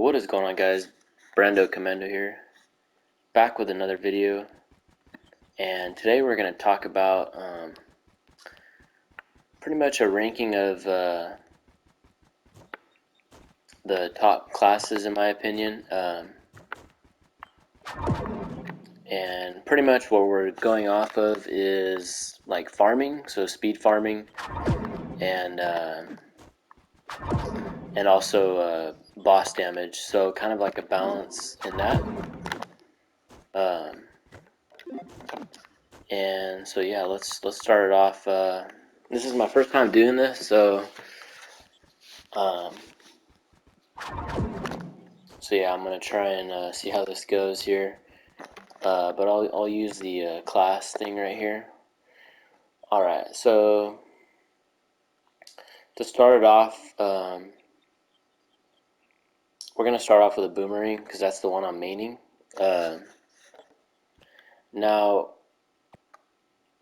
What is going on, guys? Brando Commando here, back with another video, and today we're going to talk about pretty much a ranking of the top classes in my opinion, and pretty much what we're going off of is like farming, so speed farming, and also boss damage, so kind of like a balance in that. And so yeah, let's start it off. This is my first time doing this, so yeah, I'm gonna try and see how this goes here. But I'll use the class thing right here. All right, so to start it off, we're gonna start off with a boomerang because that's the one I'm maining. Now,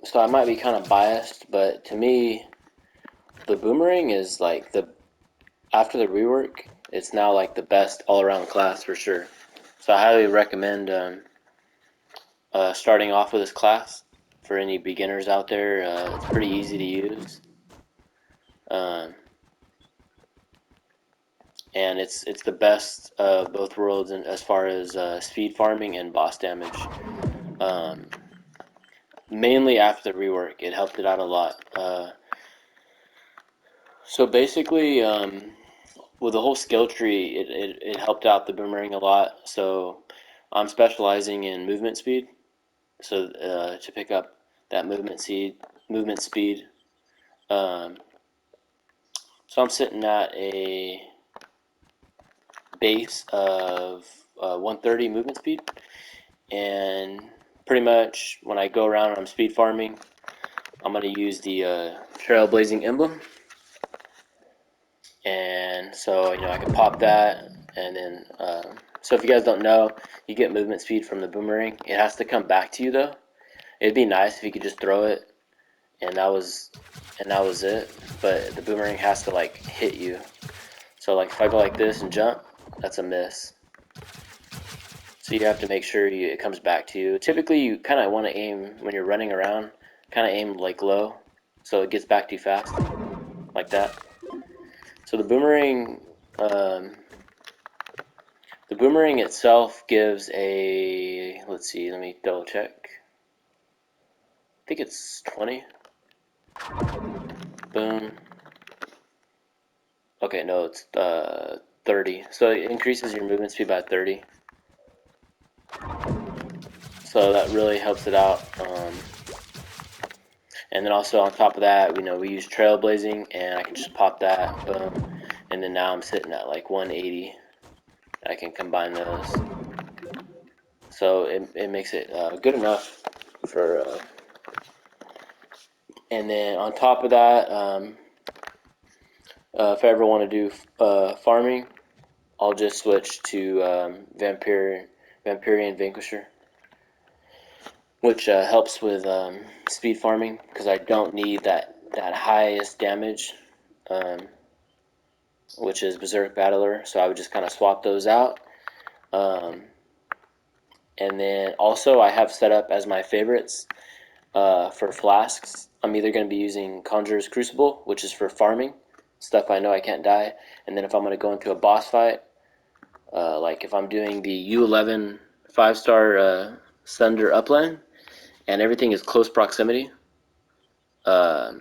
so I might be kind of biased, but to me, the boomerang is like after the rework, it's now like the best all-around class for sure. So I highly recommend starting off with this class for any beginners out there. It's pretty easy to use, and it's the best of both worlds as far as speed farming and boss damage. Mainly after the rework, it helped it out a lot. So basically, with the whole skill tree, it helped out the boomerang a lot. So I'm specializing in movement speed, so to pick up that movement speed. So I'm sitting at a base of 130 movement speed, and pretty much when I go around and I'm speed farming, I'm going to use the trailblazing emblem. And so, I can pop that, and then, so if you guys don't know, you get movement speed from the boomerang. It has to come back to you, though. It'd be nice if you could just throw it, and that was it. But the boomerang has to, like, hit you. So, like, if I go like this and jump, that's a miss. So you have to make sure it comes back to you. Typically, you kind of want to aim, when you're running around, kind of aim, like, low, so it gets back to you fast, like that. So the boomerang itself gives a, let's see, let me double check. I think it's 20. Boom. Okay, no, it's 30. So it increases your movement speed by 30. So that really helps it out. And then also on top of that, we use trailblazing, and I can just pop that, boom. And then now I'm sitting at like 180. I can combine those. So it makes it good enough for... and then on top of that, if I ever want to do farming, I'll just switch to Vampirian Vanquisher, which helps with speed farming because I don't need that highest damage, which is Berserk Battler. So I would just kind of swap those out. And then also I have set up as my favorites for flasks. I'm either going to be using Conjurer's Crucible, which is for farming, stuff I know I can't die. And then if I'm going to go into a boss fight, like if I'm doing the U11 5-star Thunder Upland, and everything is close proximity, so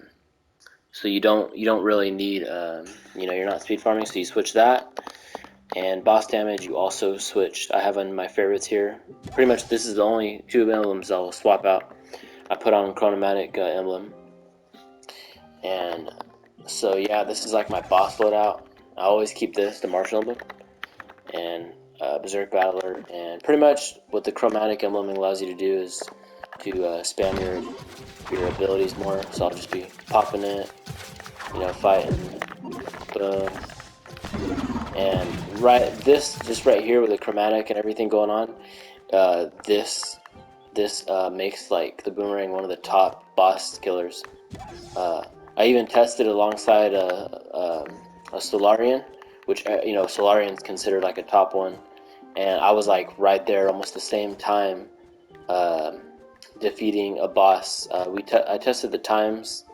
you don't really need, you're not speed farming, so you switch that. And boss damage, you also switch. I have in my favorites here. Pretty much this is the only two emblems I'll swap out. I put on Chronomatic emblem. And so yeah, this is like my boss loadout. I always keep this, the Martial emblem, and Berserk Battler. And pretty much what the Chromatic emblem allows you to do is to spam your abilities more. So I'll just be popping it, fighting, boom. And just right here with the chromatic and everything going on, this makes like the boomerang one of the top boss killers. I even tested alongside a Solarian, which you know, Solarian's considered like a top one, and I was like right there almost the same time, defeating a boss. I tested the times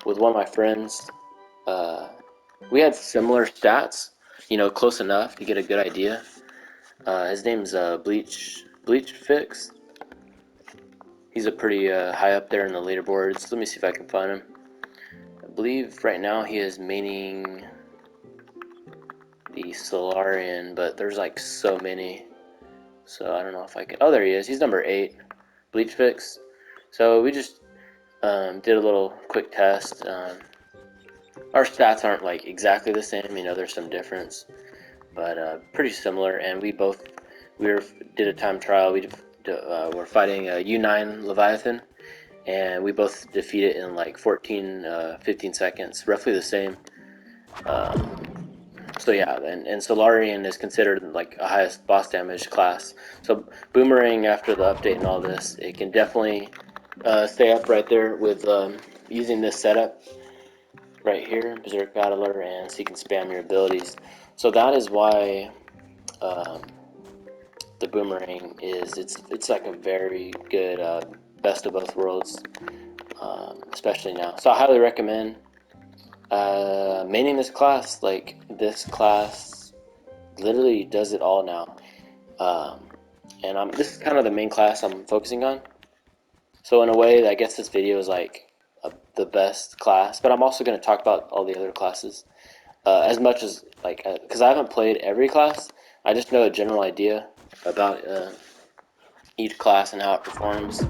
with one of my friends. We had similar stats, you know, close enough to get a good idea. His name's Bleach Fix. He's a pretty high up there in the leaderboards. Let me see if I can find him. I believe right now he is maining the Solarian, but there's like so many. So I don't know if I can. Oh, there he is. He's number 8, Bleach Fix. So we just did a little quick test. Our stats aren't like exactly the same. You know, there's some difference, but pretty similar. And we did a time trial. We're fighting a U9 Leviathan, and we both defeat it in like 15 seconds, roughly the same. So yeah, and Solarian is considered like a highest boss damage class. So Boomerang, after the update and all this, it can definitely stay up right there with using this setup right here, Berserk Battler, and so you can spam your abilities. So that is why the Boomerang it's like a very good best of both worlds, especially now. So I highly recommend maining this class. Like, this class literally does it all now, and this is kind of the main class I'm focusing on. So in a way, I guess this video is like the best class, but I'm also going to talk about all the other classes as much as like, because I haven't played every class. I just know a general idea about each class and how it performs.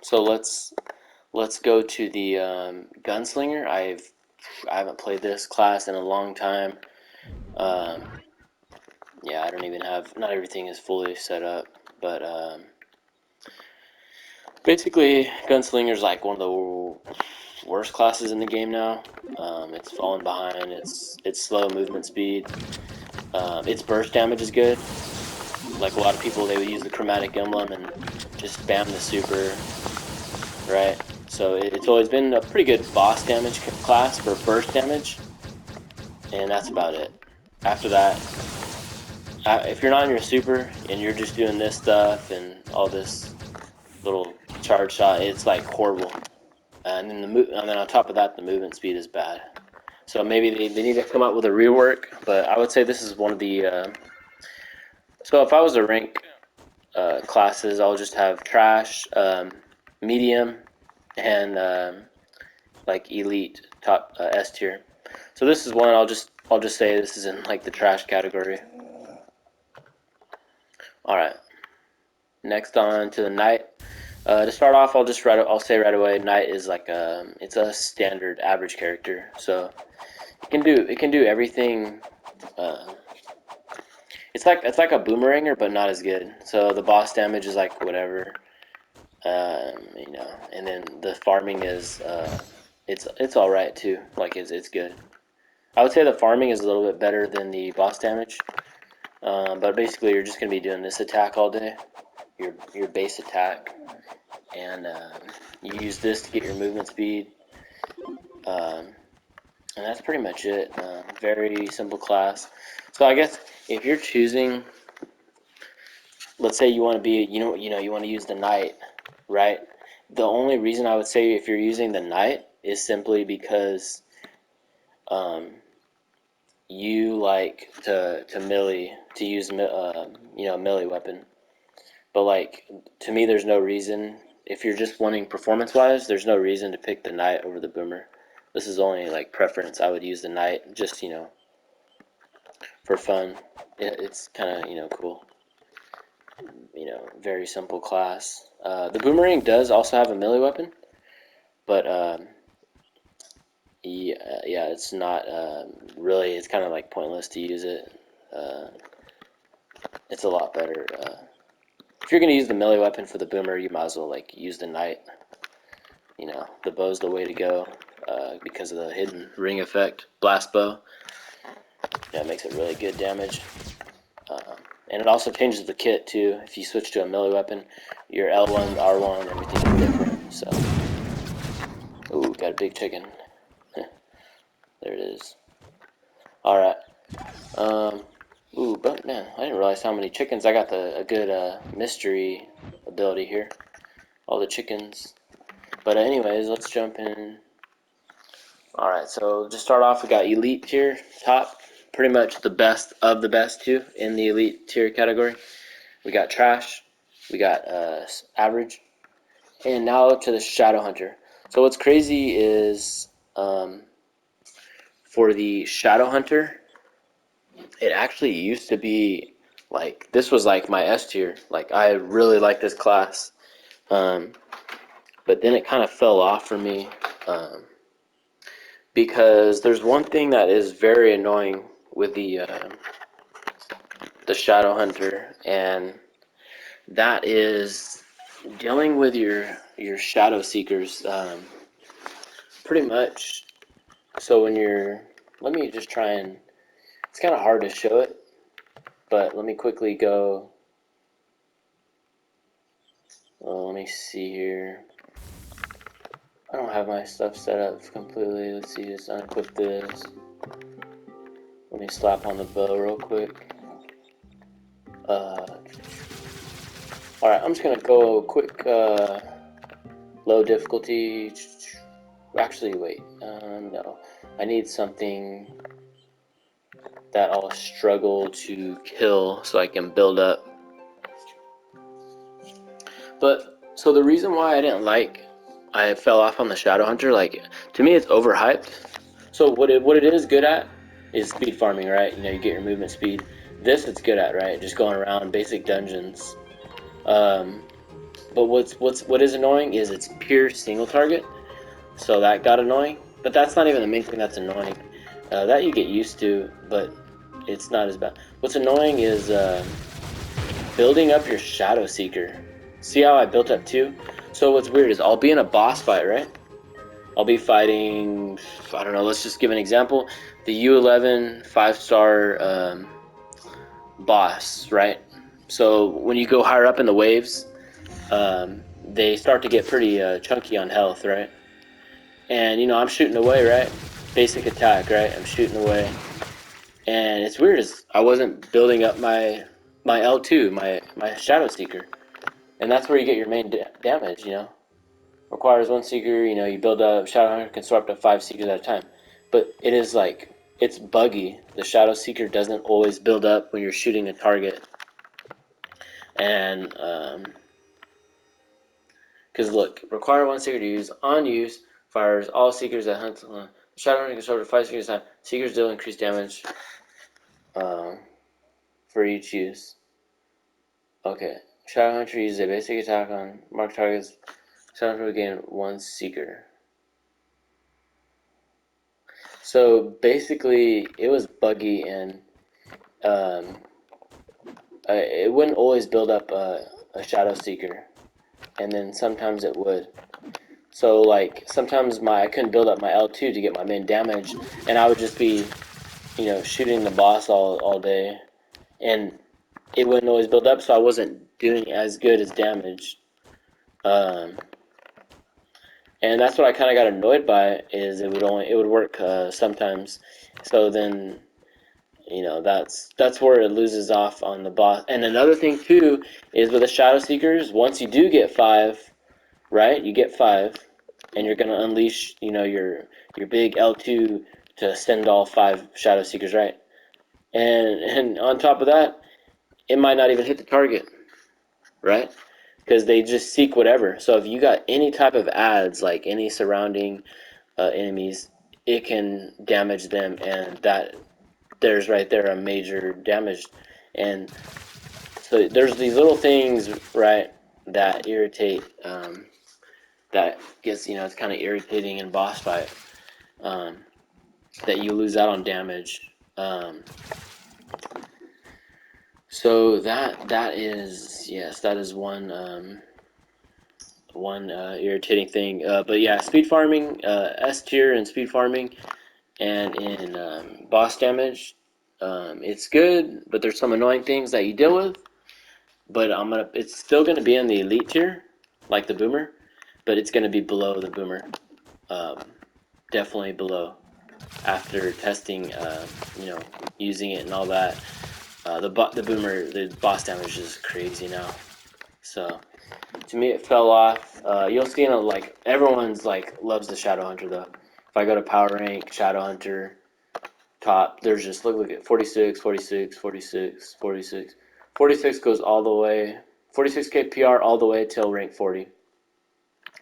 So let's go to the Gunslinger. I haven't played this class in a long time. Yeah, I don't even have, not everything is fully set up, but basically Gunslinger's like one of the worst classes in the game now. It's fallen behind. It's slow movement speed. Its burst damage is good. Like, a lot of people, they would use the chromatic emblem and just spam the super, right? So it's always been a pretty good boss damage class for burst damage, and that's about it. After that, if you're not in your super and you're just doing this stuff and all this little charge shot, it's like horrible. And then on top of that, the movement speed is bad. So maybe they need to come up with a rework, but I would say this is one of the... so if I was to rank classes, I'll just have trash, medium, and like elite, top S tier. So this is one I'll just say this is in like the trash category. All right. Next on to the Knight. To start off, I'll say right away, Knight is like it's a standard average character, so it can do everything. It's like a Boomeranger, but not as good. So the boss damage is like whatever, you know, and then the farming is it's all right too. Like, it's good. I would say the farming is a little bit better than the boss damage, but basically you're just gonna be doing this attack all day, your base attack, and you use this to get your movement speed, and that's pretty much it. Very simple class. So I guess if you're choosing, let's say you want to be, you want to use the Knight, right? The only reason I would say if you're using the Knight is simply because you like to melee, to use melee weapon. But like, to me, there's no reason. If you're just wanting performance-wise, there's no reason to pick the Knight over the Boomer. This is only like preference. I would use the Knight just, for fun. It's kind of, cool. Very simple class. The Boomerang does also have a melee weapon, but yeah, it's not really. It's kind of like pointless to use it. It's a lot better. If you're gonna use the melee weapon for the Boomer, you might as well like use the Knight. The bow's the way to go because of the hidden ring effect. Blast bow. Yeah, it makes it really good damage. And it also changes the kit too. If you switch to a melee weapon, your L1, R1, everything is different. So, ooh, got a big chicken. There it is. Alright. Ooh, but man, I didn't realize how many chickens. I got a good mystery ability here. All the chickens. But anyways, let's jump in. Alright, so just start off, we got elite tier, top. Pretty much the best of the best too in the elite tier category. We got trash. We got average. And now to the Shadowhunter. So what's crazy is for the Shadowhunter, it actually used to be like, this was like my S tier. Like, I really like this class. But then it kind of fell off for me. Because there's one thing that is very annoying with the Shadowhunter, and that is dealing with your Shadow Seekers. Pretty much. So when you're, let me just try and, it's kind of hard to show it, but let me quickly go. Let me see here. I don't have my stuff set up completely. Let's see, just unequip this. Let me slap on the bow real quick. Alright, I'm just gonna go quick low difficulty. Actually, wait, no. I need something that I'll struggle to kill so I can build up. But, so the reason why I fell off on the Shadowhunter, like, to me it's overhyped. So what it is good at is speed farming, right? You know, you get your movement speed. This it's good at, right? Just going around basic dungeons. But what is annoying is it's pure single target. So that got annoying. But that's not even the main thing that's annoying. That you get used to, but it's not as bad. What's annoying is building up your Shadow Seeker. See how I built up two? So what's weird is I'll be in a boss fight, right? I'll be fighting, I don't know, let's just give an example. The U11 5-star boss, right? So when you go higher up in the waves, they start to get pretty chunky on health, right? And, you know, I'm shooting away, right? Basic attack, right? I'm shooting away. And it's weird is I wasn't building up my L2, my Shadow Seeker. And that's where you get your main damage, you know? Requires one Seeker, you know, you build up, Shadowhunter can store up to 5 Seekers at a time. But it is like, it's buggy. The Shadow Seeker doesn't always build up when you're shooting a target. And, because look, require one Seeker to use, on use, fires all Seekers that hunt. Shadowhunter can store up to 5 Seekers at a time. Seekers deal increased damage for each use. Okay. Shadowhunter uses a basic attack on marked targets. Shadowhunter will gain 1 Seeker. So basically, it was buggy, and it wouldn't always build up a Shadow Seeker, and then sometimes it would. So like sometimes I couldn't build up my L2 to get my main damage, and I would just be, you know, shooting the boss all day, and it wouldn't always build up, so I wasn't doing as good as damage. And that's what I kind of got annoyed by, is it would work sometimes. So then, you know, that's where it loses off on the boss. And another thing too is with the Shadow Seekers, once you do get 5, right? You get 5, and you're gonna unleash, you know, your big L2 to send all 5 Shadow Seekers, right? And on top of that, it might not even hit the target, right? Because they just seek whatever. So if you got any type of adds, like any surrounding enemies, it can damage them, and there's right there a major damage. And so there's these little things, right, that irritate, that gets, you know, it's kind of irritating in boss fight, that you lose out on damage. So that is, yes, that is one irritating thing. But yeah, speed farming, S tier in speed farming, and in boss damage, it's good, but there's some annoying things that you deal with. But it's still gonna be in the elite tier, like the Boomer, but it's gonna be below the Boomer, definitely below. after testing, you know, using it and all that. The boss damage is crazy now. So to me, it fell off. You'll see, like everyone's like loves the Shadowhunter though. If I go to power rank, Shadowhunter top, there's just look at 46, 46, 46, 46. 46 goes all the way, 46k PR all the way till rank 40.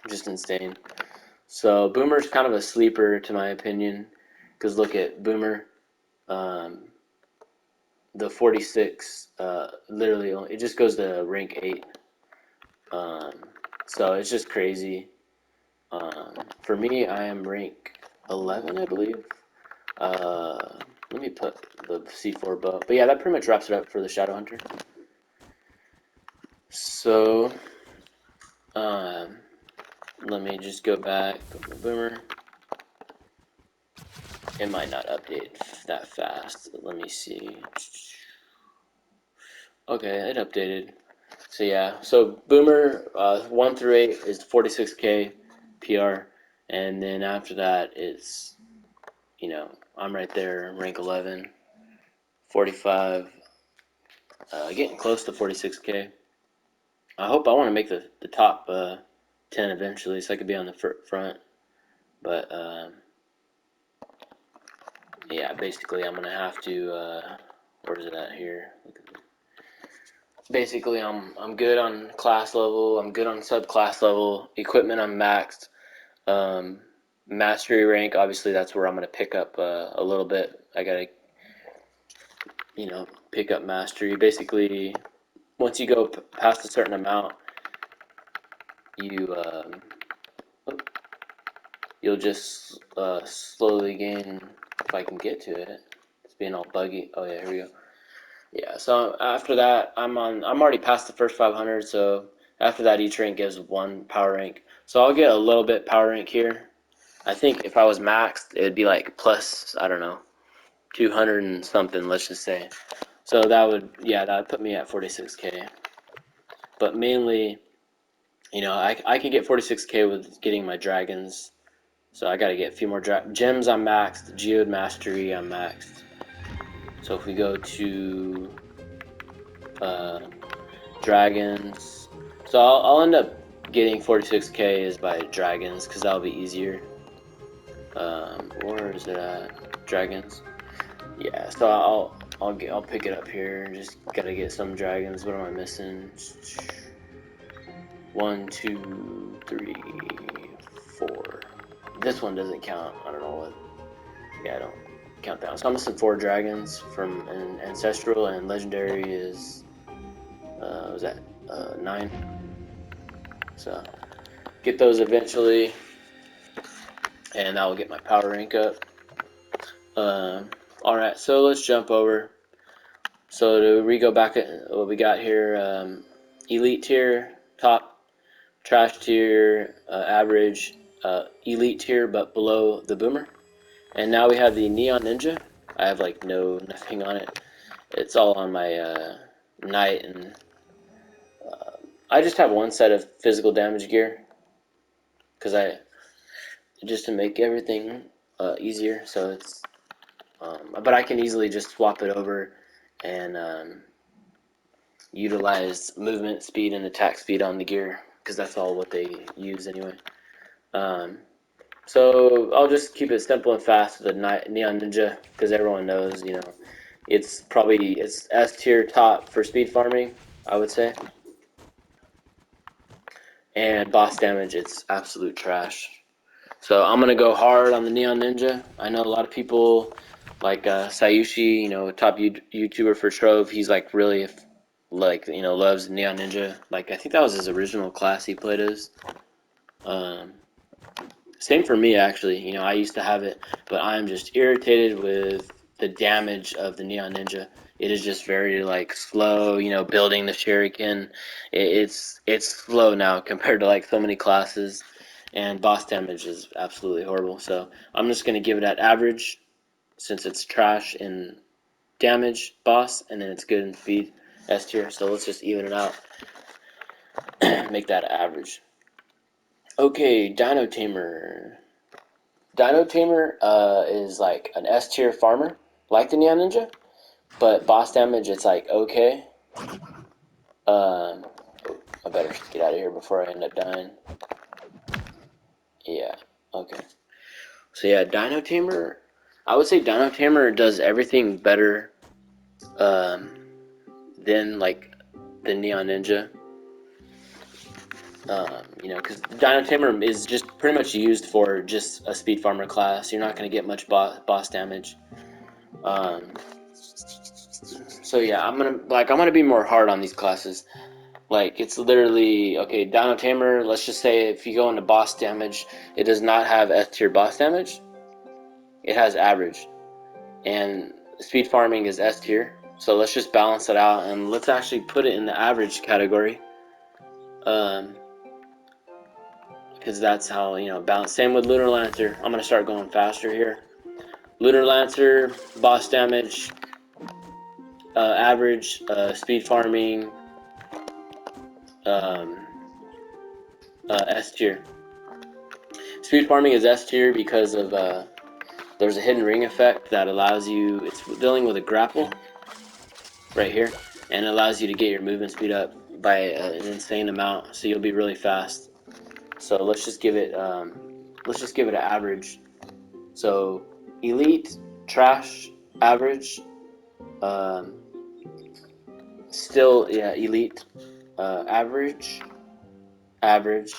Just insane. So Boomer's kind of a sleeper to my opinion, because look at Boomer, the 46, literally it just goes to rank 8. So it's just crazy. For me, I am rank 11, I believe. Let me put the C4 bow. But yeah, that pretty much wraps it up for the Shadowhunter. So, let me just go back, put my Boomer. It might not update that fast. Let me see. Okay, it updated. So yeah, so Boomer 1 through 8 is 46k PR, and then after that it's, you know, I'm right there, rank 11, 45, getting close to 46k. I want to make the top 10 eventually, so I could be on the front. But yeah, basically I'm gonna have to. Where is it at here? Basically, I'm good on class level. I'm good on subclass level. Equipment, I'm maxed. Mastery rank, obviously, that's where I'm gonna pick up a little bit. I gotta, you know, pick up mastery. Basically, once you go past a certain amount, you you'll just slowly gain. If I can get to it, it's being all buggy. Oh yeah, here we go. Yeah, so after that, I'm already past the first 500. So after that, each rank gives 1 power rank. So I'll get a little bit power rank here. I think if I was maxed, it'd be like plus, I don't know, 200 and something. Let's just say. So that would put me at 46k. But mainly, you know, I could get 46k with getting my dragons. So I gotta get a few more gems. I'm maxed. Geode Mastery, I'm maxed. So if we go to dragons, so I'll end up getting 46k is by dragons because that'll be easier. Where is it at? Dragons. Yeah. So I'll pick it up here. Just gotta get some dragons. What am I missing? 1, 2, 3, 4. This one doesn't count. I don't know what. Yeah, I don't count that one. So I'm missing 4 dragons from an ancestral, and legendary is was that 9. So get those eventually, and that will get my power rank up. All right, so let's jump over. So to go back at what we got here, elite tier, top, trash tier, average, elite tier, but below the Boomer. And now we have the Neon Ninja. I have like nothing on it. It's all on my knight, and I just have one set of physical damage gear because I just to make everything easier. So it's, but I can easily just swap it over and utilize movement speed and attack speed on the gear because that's all what they use anyway. So I'll just keep it simple and fast with the Neon Ninja because everyone knows, you know, it's S tier top for speed farming, I would say. And boss damage, it's absolute trash. So I'm gonna go hard on the Neon Ninja. I know a lot of people like Sayushi, you know, top YouTuber for Trove. He's like really, like, you know, loves Neon Ninja. Like I think that was his original class he played as. Same for me actually. You know, I used to have it, but I'm just irritated with the damage of the Neon Ninja. It is just very like slow. You know, building the shuriken, it's slow now compared to like so many classes, and boss damage is absolutely horrible. So I'm just gonna give it at average, since it's trash in damage, boss, and then it's good in speed, S tier. So let's just even it out, make that average. Okay, Dino Tamer. Dino Tamer is like an S tier farmer, like the Neon Ninja, but boss damage it's like okay. I better get out of here before I end up dying. Yeah, okay. So yeah, Dino Tamer, I would say Dino Tamer does everything better than like the Neon Ninja. You know, because Dino Tamer is just pretty much used for just a speed farmer class. You're not going to get much boss damage. So yeah, I'm gonna be more hard on these classes. Like it's literally okay. Dino Tamer. Let's just say if you go into boss damage, it does not have S tier boss damage. It has average, and speed farming is S tier. So let's just balance it out and let's actually put it in the average category. Because that's how, you know, balance. Same with Lunar Lancer. I'm gonna start going faster here. Lunar Lancer, boss damage, average, speed farming, S tier. Speed farming is S tier because of there's a hidden ring effect that allows you. It's dealing with a grapple right here, and it allows you to get your movement speed up by an insane amount. So you'll be really fast. So let's just give it an average. So elite, trash, average, still yeah, elite, average, average,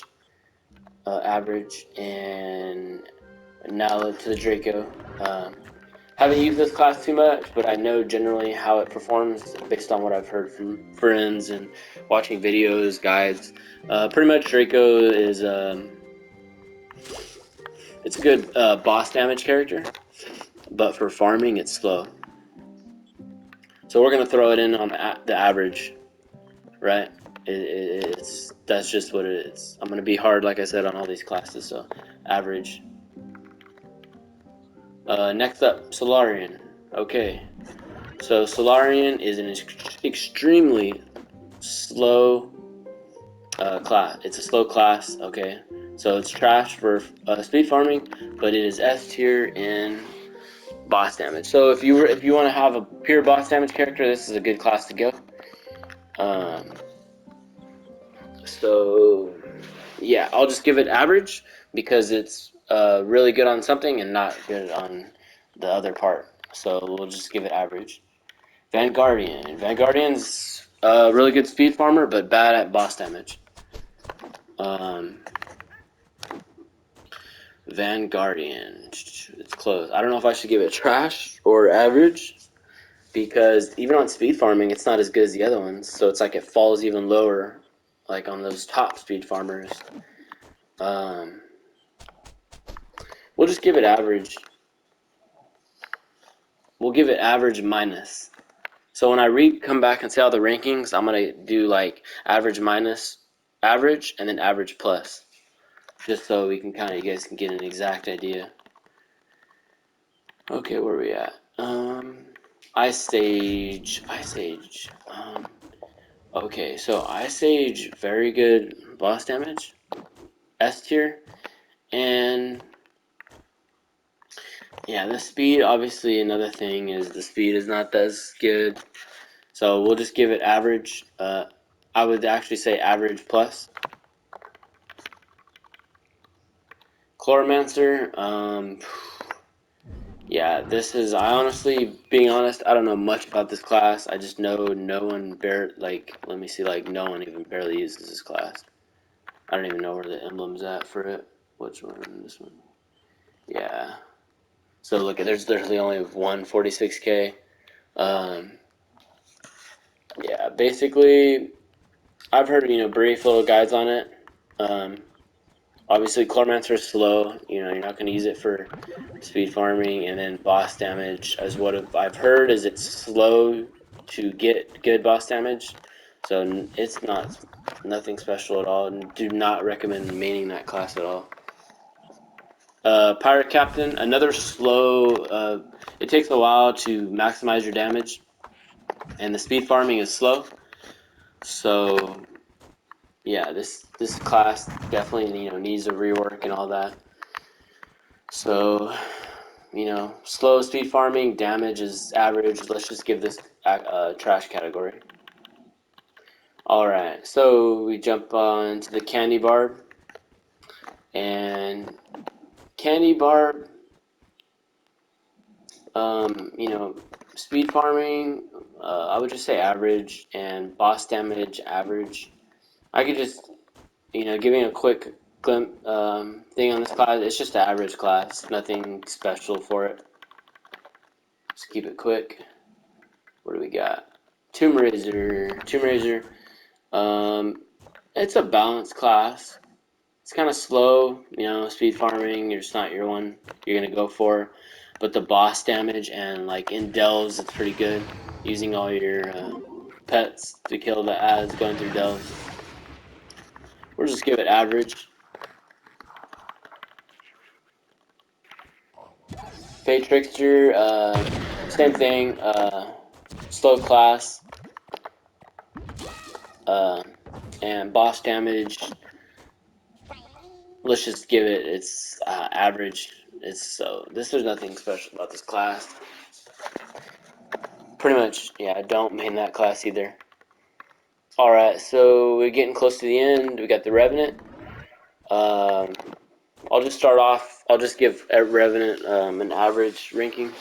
average, and now to the Draco. Haven't used this class too much, but I know generally how it performs based on what I've heard from friends and watching videos, guides. Pretty much Draco is it's a good boss damage character, but for farming it's slow. So we're gonna throw it in on the average, right? That's just what it is. I'm gonna be hard, like I said, on all these classes. So average. Next up, Solarian. Okay, so Solarian is an extremely slow class. It's a slow class. Okay, so it's trash for speed farming, but it is S tier in boss damage. So if you want to have a pure boss damage character, this is a good class to go. So yeah, I'll just give it average because it's really good on something and not good on the other part. So we'll just give it average. Vanguardian. Vanguardian's a really good speed farmer, but bad at boss damage. Vanguardian. It's close. I don't know if I should give it trash or average because even on speed farming, it's not as good as the other ones. So it's like it falls even lower, like on those top speed farmers. We'll just give it average. We'll give it average minus. So when I come back and say all the rankings, I'm gonna do like average minus, average, and then average plus, just so we can you guys can get an exact idea. Okay, where are we at? Ice Age. Okay, so Ice Age, very good boss damage, S tier, and yeah, the speed, obviously another thing is the speed is not as good. So we'll just give it average. I would actually say average plus. Chloromancer, yeah, I honestly, being honest, I don't know much about this class. I just know no one let me see, like, no one even barely uses this class. I don't even know where the emblem's at for it. Which one? This one? Yeah. So look, there's literally only one 46k. Yeah, basically, I've heard, brief little guides on it. Obviously, Chloromancer is slow. You're not going to use it for speed farming, and then boss damage, as what I've heard, is it's slow to get good boss damage. So it's nothing special at all, and do not recommend maining that class at all. Pirate Captain, another slow. It takes a while to maximize your damage, and the speed farming is slow. So yeah, this class definitely needs a rework and all that. So, you know, slow speed farming, damage is average. Let's just give this trash category. Alright, so we jump on to the candy barb. And candy barb, you know, speed farming, I would just say average, and boss damage, average. I could just, you know, giving a quick thing on this class, it's just an average class, nothing special for it. Just keep it quick. What do we got? Tomb Raiser. It's a balanced class. It's kind of slow, you know, speed farming. It's not your one you're gonna go for, but the boss damage and like in delves, it's pretty good. Using all your pets to kill the ads going through delves. We'll just give it average. Fate Trickster, same thing. Slow class, and boss damage. Let's just give it its average. There's nothing special about this class. Pretty much, yeah. I don't main that class either. All right, so we're getting close to the end. We got the Revenant. I'll just start off. I'll just give Revenant an average ranking.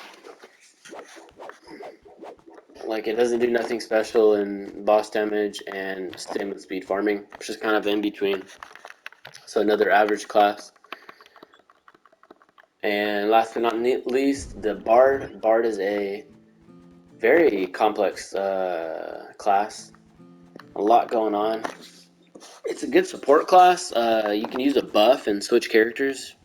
Like, it doesn't do nothing special in boss damage and same with speed farming. It's just kind of in between. So another average class. And last but not least, the Bard. Bard is a very complex class. A lot going on. It's a good support class. You can use a buff and switch characters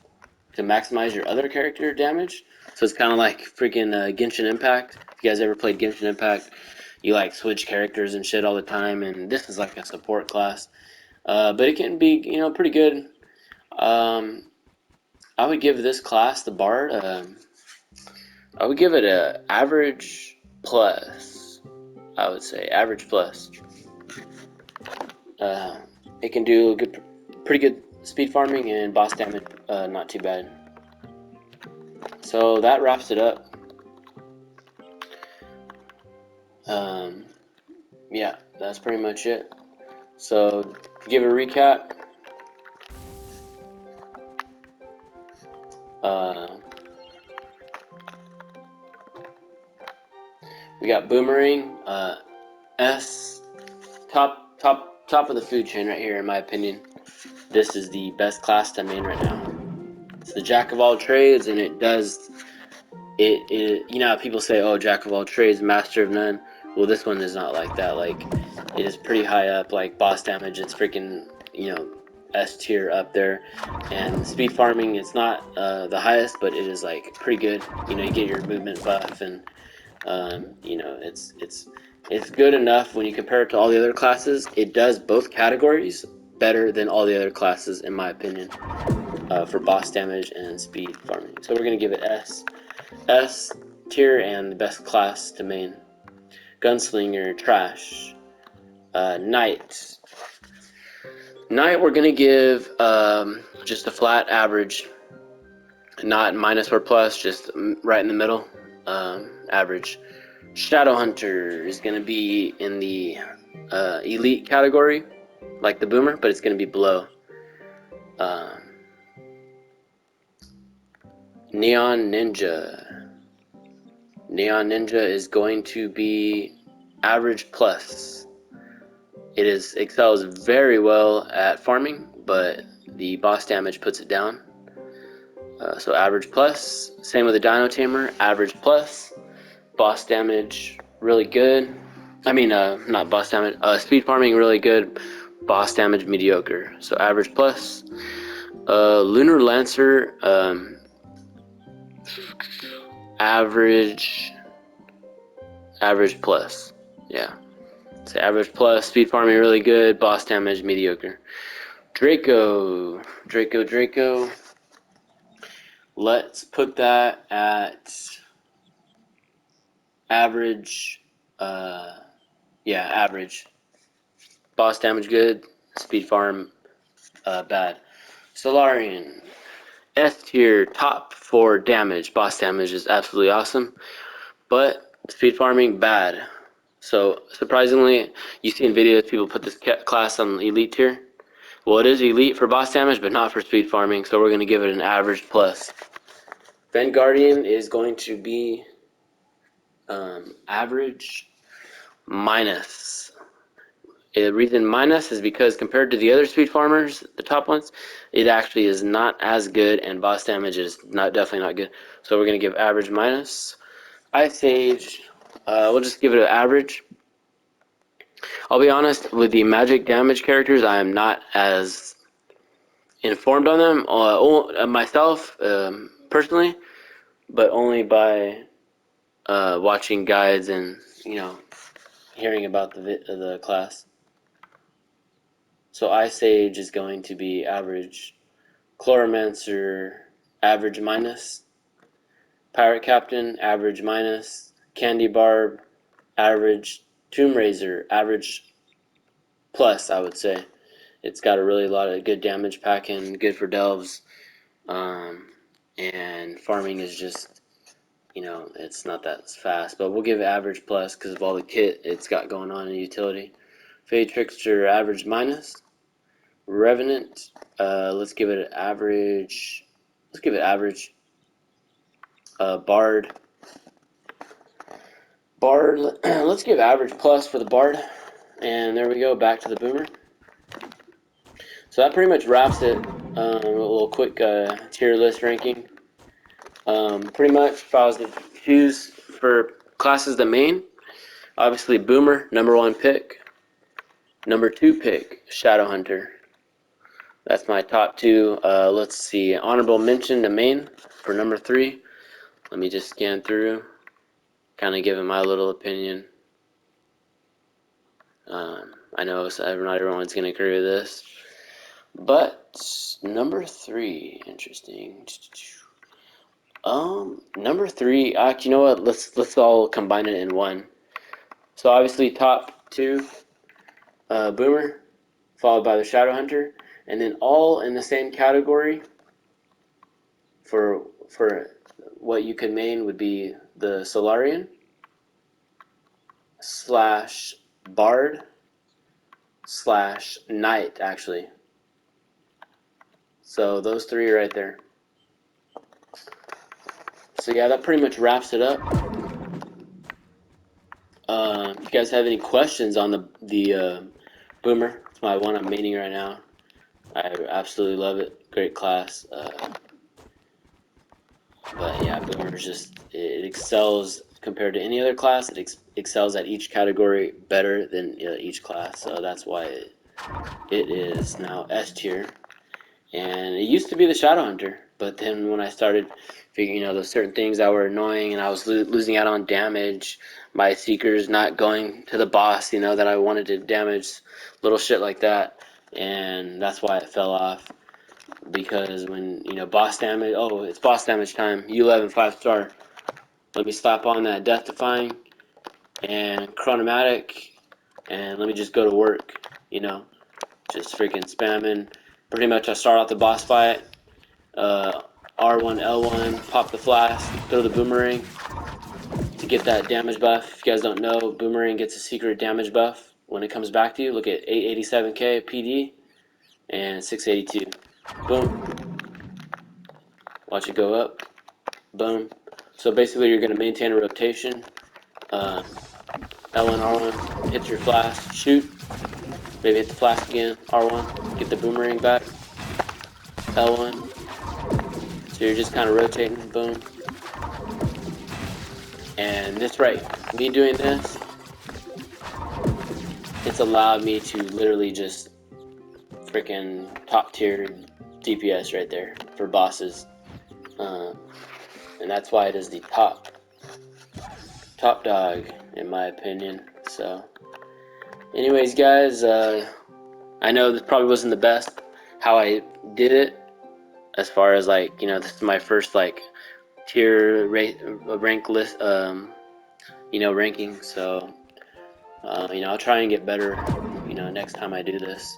to maximize your other character damage. So it's kind of like freaking Genshin Impact. If you guys ever played Genshin Impact, you like switch characters and shit all the time, and this is like a support class. But it can be, you know, pretty good. I would give this class, the Bard, I would give it a average plus. I would say average plus. It can do pretty good speed farming and boss damage, not too bad. So that wraps it up. Yeah, that's pretty much it. So to give a recap, we got Boomerang, S, top of the food chain right here, in my opinion. This is the best class to main right now. It's the jack of all trades, and it does it. You know, people say, "Oh, jack of all trades, master of none." Well, this one is not like that. Like, it is pretty high up. Like boss damage, it's freaking, you know, S tier up there. And speed farming, it's not the highest, but it is like pretty good. You know, you get your movement buff, and you know, it's good enough when you compare it to all the other classes. It does both categories better than all the other classes, in my opinion, for boss damage and speed farming. So we're gonna give it S tier and the best class to main. Gunslinger, trash. Knight. Knight, we're gonna give just a flat average, not minus or plus, just right in the middle, average. Shadowhunter is gonna be in the elite category, like the Boomer, but it's gonna be below. Neon Ninja. Neon Ninja is going to be average plus. It excels very well at farming, but the boss damage puts it down. So average plus. Same with the Dino Tamer, average plus. Boss damage, really good. I mean, not boss damage. Speed farming, really good. Boss damage, mediocre. So average plus. Lunar Lancer, average plus. Yeah. So average plus. Speed farming, really good. Boss damage, mediocre. Draco. Let's put that at average. Yeah, average. Boss damage good. Speed farm bad. Solarian. S tier, top 4 damage. Boss damage is absolutely awesome, but speed farming, bad. So surprisingly, you see in videos people put this class on elite tier. Well, it is elite for boss damage, but not for speed farming, so we're going to give it an average plus. Vanguardian is going to be average minus. The reason minus is because compared to the other speed farmers, the top ones, it actually is not as good, and boss damage is definitely not good. So we're going to give average minus. Ice Age, we'll just give it an average. I'll be honest, with the magic damage characters, I am not as informed on them myself, personally, but only by watching guides and, hearing about the class. So Ice Age is going to be average. Chloromancer, average minus. Pirate Captain, average minus. Candy Barb, average. Tomb Raiser, average plus, I would say. It's got a really lot of good damage packing, good for delves. And farming is just, it's not that fast. But we'll give it average plus because of all the kit it's got going on in utility. Fade Trickster, average minus. Revenant, let's give it an average. Let's give it average. Bard. Let's give average plus for the Bard. And there we go, back to the Boomer. So that pretty much wraps it. A little quick tier list ranking. Pretty much, if I was to choose for classes the main, obviously Boomer, number 1 pick. Number 2 pick, Shadowhunter. That's my top 2. Let's see, honorable mention to main for number 3. Let me just scan through, kind of giving my little opinion. I know not everyone's going to agree with this, but number 3, interesting. Number 3, you know what? Let's all combine it in one. So obviously top 2, Boomer, followed by the Shadowhunter, and then all in the same category for what you could main would be the Solarian / Bard / Knight, actually. So those 3 right there. So yeah, that pretty much wraps it up. If you guys have any questions on the Boomer, it's my one I'm maining right now. I absolutely love it. Great class. But yeah, Boomer is just, it excels compared to any other class. It excels at each category better than each class. So that's why it is now S tier. And it used to be the Shadowhunter, but then when I started figuring, those certain things that were annoying, and I was losing out on damage, my Seekers not going to the boss, that I wanted to damage, little shit like that, and that's why it fell off. Because when, boss damage, oh, it's boss damage time, U11 5-star, let me slap on that Death Defying, and Chronomatic, and let me just go to work, just freaking spamming. Pretty much I start out the boss fight, R1, L1, pop the flask, throw the Boomerang to get that damage buff. If you guys don't know, Boomerang gets a secret damage buff when it comes back to you. Look at 887k PD and 682. Boom. Watch it go up. Boom. So basically you're going to maintain a rotation. L1, R1, hit your flask, shoot. Maybe hit the flask again, R1, get the Boomerang back. L1. So you're just kind of rotating, boom. And this me doing this, it's allowed me to literally just freaking top tier DPS right there for bosses. And that's why it is the top dog in my opinion. So anyways guys, I know this probably wasn't the best how I did it, as far as this is my first tier rank list, ranking. So I'll try and get better, next time I do this.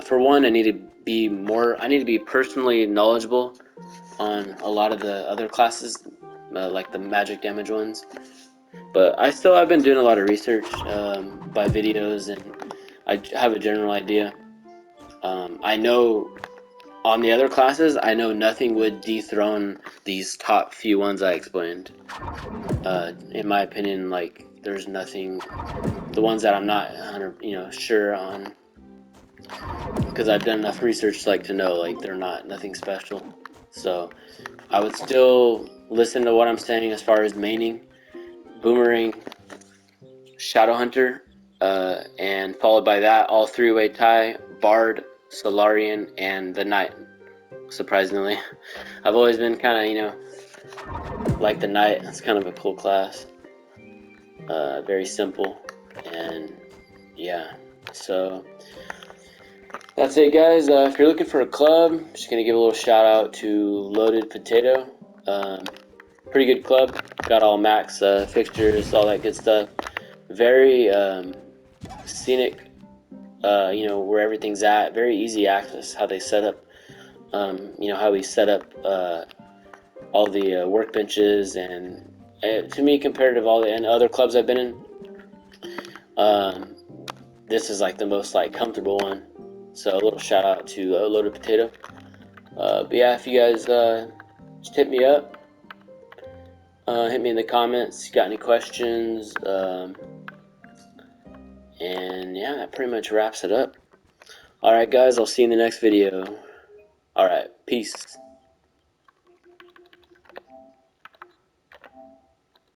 For one, I need to be personally knowledgeable on a lot of the other classes, like the magic damage ones. But I've been doing a lot of research by videos, and I have a general idea. I know on the other classes, I know nothing would dethrone these top few ones I explained. In my opinion, like there's nothing. The ones that I'm not 100, sure on, because I've done enough research like to know like they're nothing special. So I would still listen to what I'm saying as far as maining, Boomerang, Shadowhunter, and followed by that all three-way tie, Bard, Solarian, and the Knight. Surprisingly, I've always been kind of like the Knight. It's kind of a cool class, very simple, and yeah. So that's it, guys. If you're looking for a club, I'm just gonna give a little shout out to Loaded Potato. Pretty good club. Got all max fixtures, all that good stuff. Very scenic. Where everything's at. Very easy access. How they set up. How we set up all the workbenches, and to me, compared to all the and other clubs I've been in, this is like the most like comfortable one. So a little shout out to Loaded Potato. But yeah, if you guys just hit me up, hit me in the comments. Got any questions? And yeah, that pretty much wraps it up. Alright guys, I'll see you in the next video. Alright, peace.